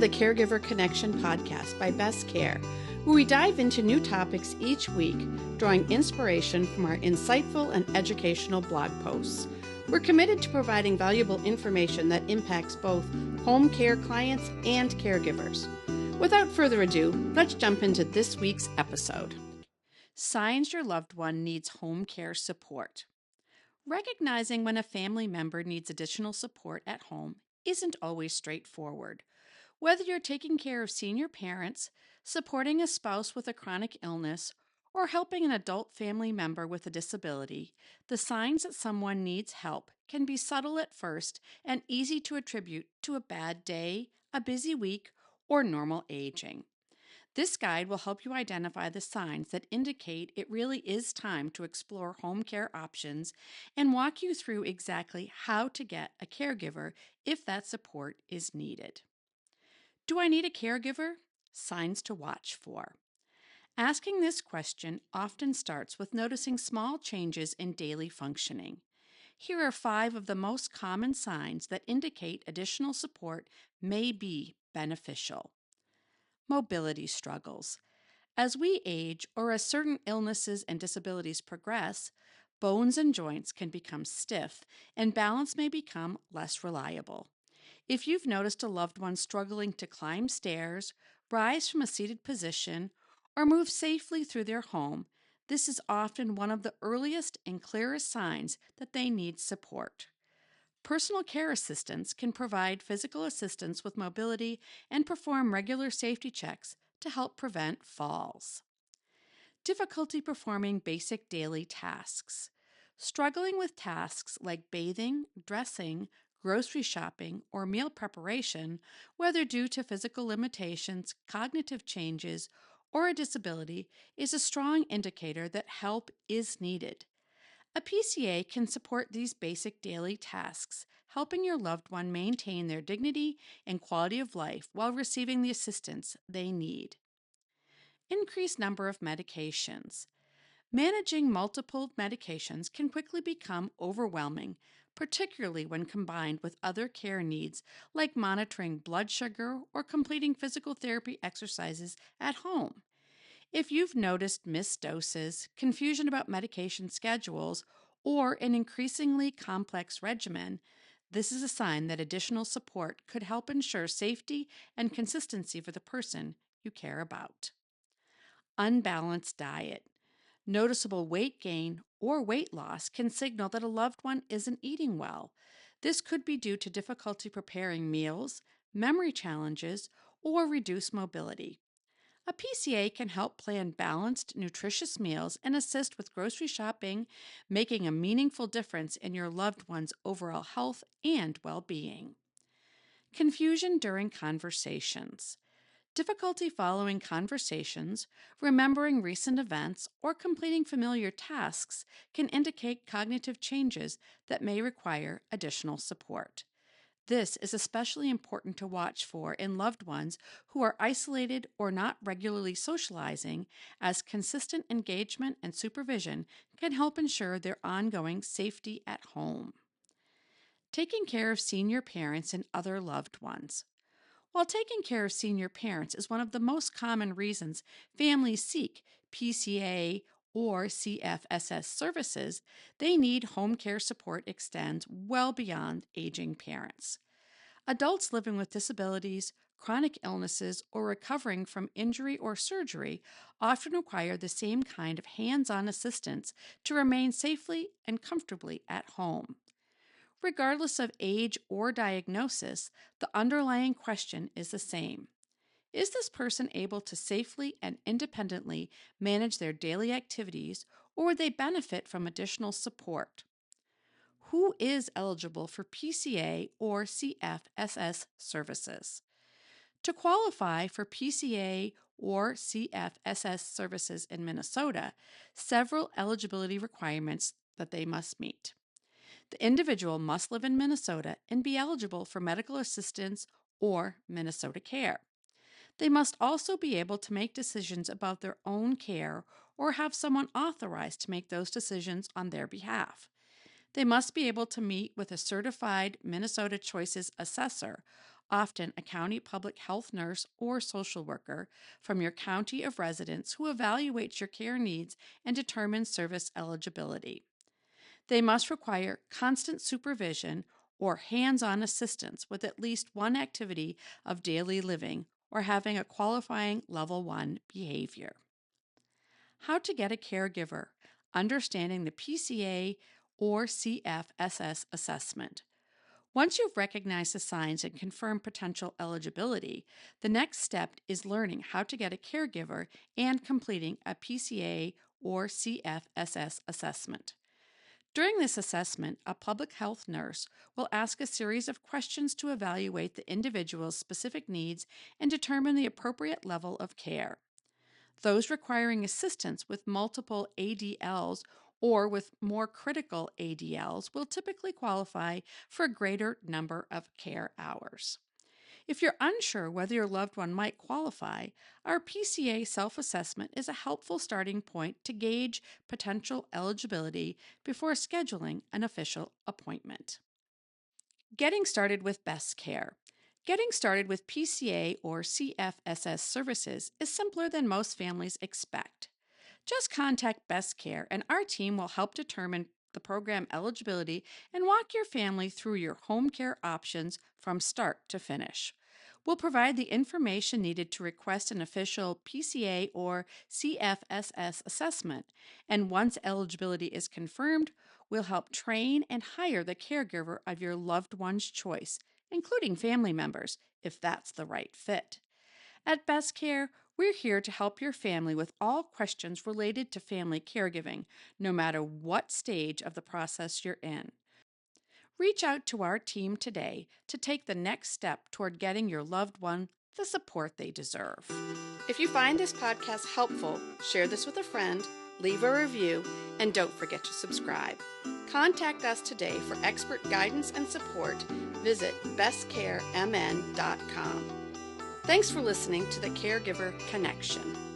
the Caregiver Connection podcast by Best Care, where we dive into new topics each week, drawing inspiration from our insightful and educational blog posts. We're committed to providing valuable information that impacts both home care clients and caregivers. Without further ado, let's jump into this week's episode. Signs your loved one needs home care support. Recognizing when a family member needs additional support at home isn't always straightforward. Whether you're taking care of senior parents, supporting a spouse with a chronic illness, or helping an adult family member with a disability, the signs that someone needs help can be subtle at first and easy to attribute to a bad day, a busy week, or normal aging. This guide will help you identify the signs that indicate it really is time to explore home care options and walk you through exactly how to get a caregiver if that support is needed. Do I need a caregiver? Signs to watch for. Asking this question often starts with noticing small changes in daily functioning. Here are 5 of the most common signs that indicate additional support may be beneficial. Mobility struggles. As we age or as certain illnesses and disabilities progress, bones and joints can become stiff and balance may become less reliable. If you've noticed a loved one struggling to climb stairs, rise from a seated position, or move safely through their home, this is often one of the earliest and clearest signs that they need support. Personal care assistants can provide physical assistance with mobility and perform regular safety checks to help prevent falls. Difficulty performing basic daily tasks. Struggling with tasks like bathing, dressing, grocery shopping, or meal preparation, whether due to physical limitations, cognitive changes, or a disability, is a strong indicator that help is needed. A PCA can support these basic daily tasks, helping your loved one maintain their dignity and quality of life while receiving the assistance they need. Increased number of medications. Managing multiple medications can quickly become overwhelming, particularly when combined with other care needs like monitoring blood sugar or completing physical therapy exercises at home. If you've noticed missed doses, confusion about medication schedules, or an increasingly complex regimen, this is a sign that additional support could help ensure safety and consistency for the person you care about. Unbalanced diet. Noticeable weight gain or weight loss can signal that a loved one isn't eating well. This could be due to difficulty preparing meals, memory challenges, or reduced mobility. A PCA can help plan balanced, nutritious meals and assist with grocery shopping, making a meaningful difference in your loved one's overall health and well-being. Confusion during conversations. Difficulty following conversations, remembering recent events, or completing familiar tasks can indicate cognitive changes that may require additional support. This is especially important to watch for in loved ones who are isolated or not regularly socializing, as consistent engagement and supervision can help ensure their ongoing safety at home. Taking care of senior parents and other loved ones. While taking care of senior parents is one of the most common reasons families seek PCA or CFSS services, they need home care support extends well beyond aging parents. Adults living with disabilities, chronic illnesses, or recovering from injury or surgery often require the same kind of hands-on assistance to remain safely and comfortably at home. Regardless of age or diagnosis, the underlying question is the same. Is this person able to safely and independently manage their daily activities, or would they benefit from additional support? Who is eligible for PCA or CFSS services? To qualify for PCA or CFSS services in Minnesota, several eligibility requirements that they must meet. The individual must live in Minnesota and be eligible for medical assistance or Minnesota Care. They must also be able to make decisions about their own care or have someone authorized to make those decisions on their behalf. They must be able to meet with a certified Minnesota Choices assessor, often a county public health nurse or social worker from your county of residence who evaluates your care needs and determines service eligibility. They must require constant supervision or hands-on assistance with at least one activity of daily living or having a qualifying Level 1 behavior. How to get a caregiver, understanding the PCA or CFSS assessment. Once you've recognized the signs and confirmed potential eligibility, the next step is learning how to get a caregiver and completing a PCA or CFSS assessment. During this assessment, a public health nurse will ask a series of questions to evaluate the individual's specific needs and determine the appropriate level of care. Those requiring assistance with multiple ADLs or with more critical ADLs will typically qualify for a greater number of care hours. If you're unsure whether your loved one might qualify, our PCA self-assessment is a helpful starting point to gauge potential eligibility before scheduling an official appointment. Getting started with Best Care. Getting started with PCA or CFSS services is simpler than most families expect. Just contact Best Care and our team will help determine the program eligibility and walk your family through your home care options from start to finish. We'll provide the information needed to request an official PCA or CFSS assessment, and once eligibility is confirmed, we'll help train and hire the caregiver of your loved one's choice, including family members, if that's the right fit. At Best Care, we're here to help your family with all questions related to family caregiving, no matter what stage of the process you're in. Reach out to our team today to take the next step toward getting your loved one the support they deserve. If you find this podcast helpful, share this with a friend, leave a review, and don't forget to subscribe. Contact us today for expert guidance and support. Visit bestcaremn.com. Thanks for listening to the Caregiver Connection.